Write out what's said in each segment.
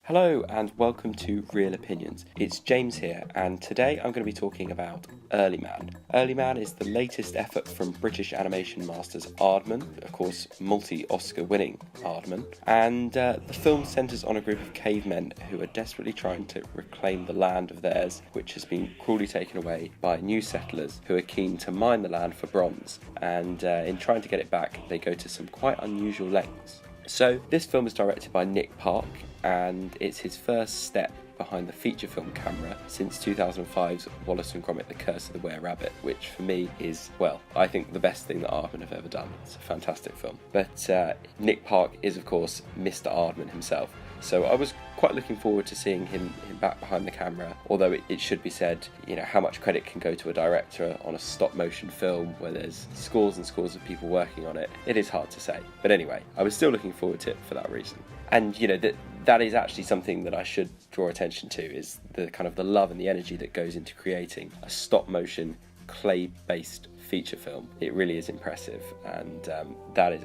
Hello and welcome to Real Opinions. It's James here, and today I'm going to be talking about Aardman. Aardman is the latest effort from British animation masters Aardman, of course multi-Oscar winning Aardman, and the film centres on a group of cavemen who are desperately trying to reclaim the land of theirs, which has been cruelly taken away by new settlers who are keen to mine the land for bronze, and in trying to get it back they go to some quite unusual lengths. So this film is directed by Nick Park, and it's his first step behind the feature film camera since 2005's Wallace and Gromit: The Curse of the Were-Rabbit, which for me is, well, I think the best thing that Aardman have ever done. It's a fantastic film. But Nick Park is of course Mr. Aardman himself, so I was quite looking forward to seeing him back behind the camera, although it should be said, you know, how much credit can go to a director on a stop motion film where there's scores and scores of people working on it. It is hard to say, but anyway, I was still looking forward to it for that reason. And you know, that is actually something that I should draw attention to, is the kind of the love and the energy that goes into creating a stop motion clay based feature film. It really is impressive, and that is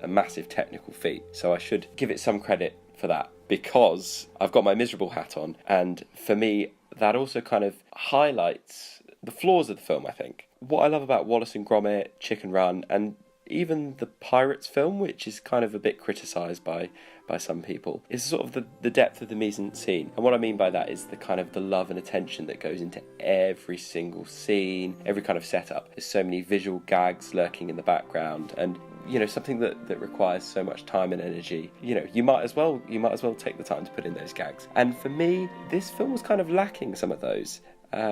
a massive technical feat, so I should give it some credit for that, because I've got my miserable hat on, and for me that also kind of highlights the flaws of the film. I think what I love about Wallace and Gromit, Chicken Run, and even the Pirates film, which is kind of a bit criticised by some people, is sort of the depth of the mise-en-scene. And what I mean by that is the kind of the love and attention that goes into every single scene, every kind of setup. There's so many visual gags lurking in the background, and you know, something that requires so much time and energy. You know, you might as well take the time to put in those gags. And for me, this film was kind of lacking some of those,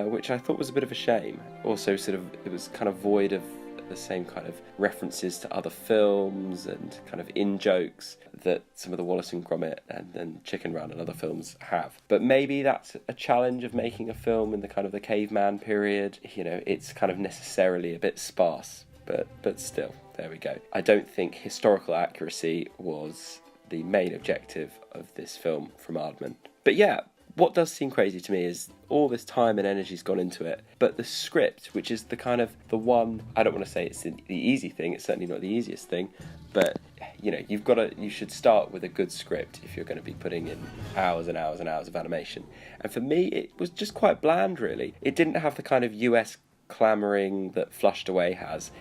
which I thought was a bit of a shame. Also, it was kind of void of the same kind of references to other films and kind of in-jokes that some of the Wallace and Gromit and then Chicken Run and other films have. But maybe that's a challenge of making a film in the kind of the caveman period. You know, it's kind of necessarily a bit sparse, but still, there we go. I don't think historical accuracy was the main objective of this film from Aardman. But yeah, what does seem crazy to me is all this time and energy's gone into it, but the script, which is the kind of the one, I don't want to say it's the easy thing, it's certainly not the easiest thing, but you know, you should start with a good script if you're going to be putting in hours and hours and hours of animation. And for me, it was just quite bland, really. It didn't have the kind of US clamouring that Flushed Away has.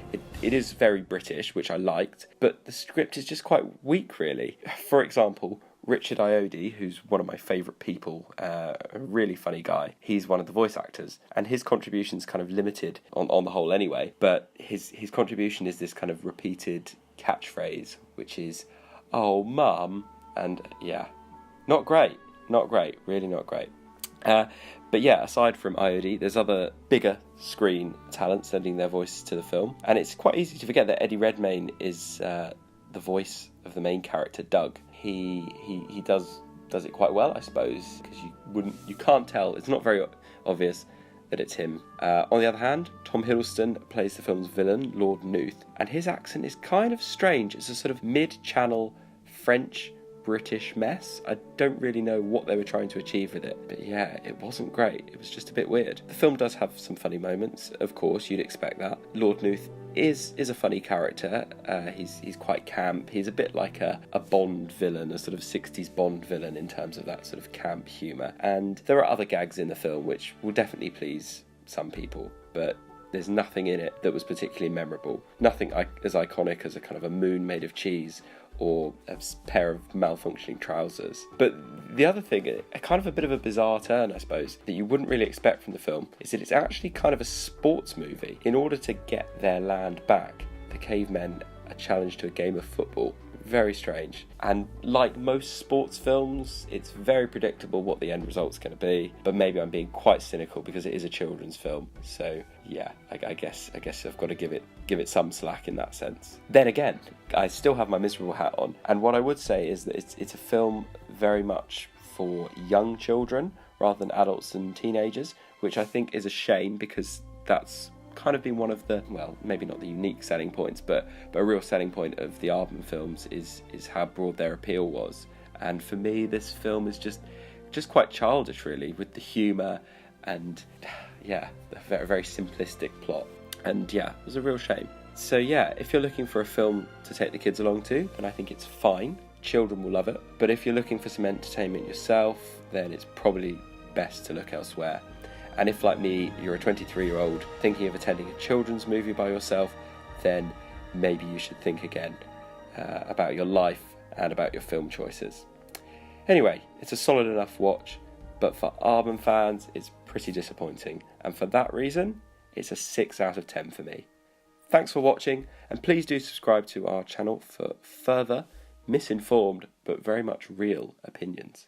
It is very British, which I liked, but the script is just quite weak, really. For example, Richard Ayoade, who's one of my favourite people, a really funny guy, he's one of the voice actors, and his contribution's kind of limited on the whole anyway, but his contribution is this kind of repeated catchphrase, which is, "Oh, Mum," and yeah, not great, really not great. But yeah, aside from Ayoade, there's other bigger screen talents lending their voices to the film, and it's quite easy to forget that Eddie Redmayne is the voice of the main character, Doug. He does it quite well, I suppose, because you can't tell. It's not very obvious that it's him. On the other hand, Tom Hiddleston plays the film's villain, Lord Knuth, and his accent is kind of strange. It's a sort of mid-channel French British mess. I don't really know what they were trying to achieve with it, but yeah, it wasn't great. It was just a bit weird. The film does have some funny moments, of course, you'd expect that. Lord Knuth is a funny character. He's quite camp. He's a bit like a Bond villain, a sort of 60s Bond villain in terms of that sort of camp humour. And there are other gags in the film which will definitely please some people, but there's nothing in it that was particularly memorable. Nothing as iconic as a kind of a moon made of cheese or a pair of malfunctioning trousers. But the other thing, a kind of a bit of a bizarre turn, I suppose, that you wouldn't really expect from the film, is that it's actually kind of a sports movie. In order to get their land back, the cavemen are challenged to a game of football. Very strange. And like most sports films, it's very predictable what the end result's going to be, but maybe I'm being quite cynical because it is a children's film. So yeah, I guess I've got to give it some slack in that sense. Then again, I still have my miserable hat on, and what I would say is that it's a film very much for young children rather than adults and teenagers, which I think is a shame, because that's kind of been one of the, well, maybe not the unique selling points, but a real selling point of the Aardman films is how broad their appeal was. And for me, this film is just quite childish, really, with the humour and yeah, the very, very simplistic plot. And yeah, it was a real shame. So yeah, if you're looking for a film to take the kids along to, then I think it's fine. children will love it, but if you're looking for some entertainment yourself, then it's probably best to look elsewhere. And if, like me, you're a 23-year-old thinking of attending a children's movie by yourself, then maybe you should think again about your life and about your film choices. Anyway, it's a solid enough watch, but for Aardman fans, it's pretty disappointing. And for that reason, it's a 6 out of 10 for me. Thanks for watching, and please do subscribe to our channel for further misinformed but very much real opinions.